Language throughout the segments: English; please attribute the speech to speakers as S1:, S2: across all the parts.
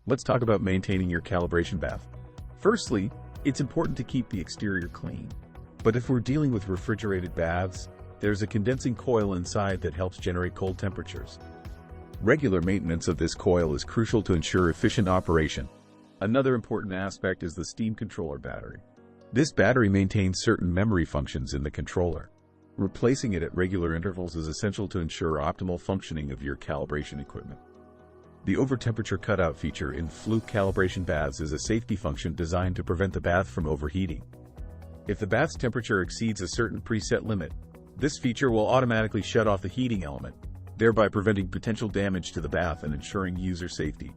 S1: Let's talk about maintaining your calibration bath. Firstly, it's important to keep the exterior clean. But if we're dealing with refrigerated baths, there's a condensing coil inside that helps generate cold temperatures. Regular maintenance of this coil is crucial to ensure efficient operation. Another important aspect is the steam controller battery. This battery maintains certain memory functions in the controller. Replacing it at regular intervals is essential to ensure optimal functioning of your calibration equipment. The over-temperature cutout feature in Fluke calibration baths is a safety function designed to prevent the bath from overheating. If the bath's temperature exceeds a certain preset limit, this feature will automatically shut off the heating element, thereby preventing potential damage to the bath and ensuring user safety.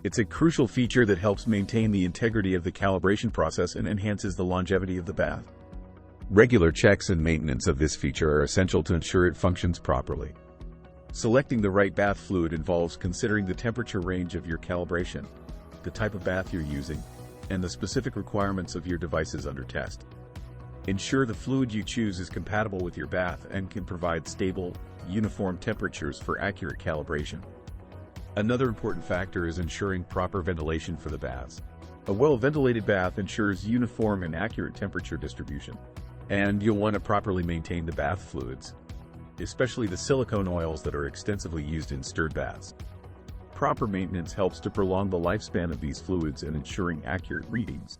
S1: It's a crucial feature that helps maintain the integrity of the calibration process and enhances the longevity of the bath. Regular checks and maintenance of this feature are essential to ensure it functions properly. Selecting the right bath fluid involves considering the temperature range of your calibration, the type of bath you're using, and the specific requirements of your devices under test. Ensure the fluid you choose is compatible with your bath and can provide stable, uniform temperatures for accurate calibration. Another important factor is ensuring proper ventilation for the baths. A well-ventilated bath ensures uniform and accurate temperature distribution, and you'll want to properly maintain the bath fluids, especially the silicone oils that are extensively used in stirred baths. Proper maintenance helps to prolong the lifespan of these fluids and ensuring accurate readings.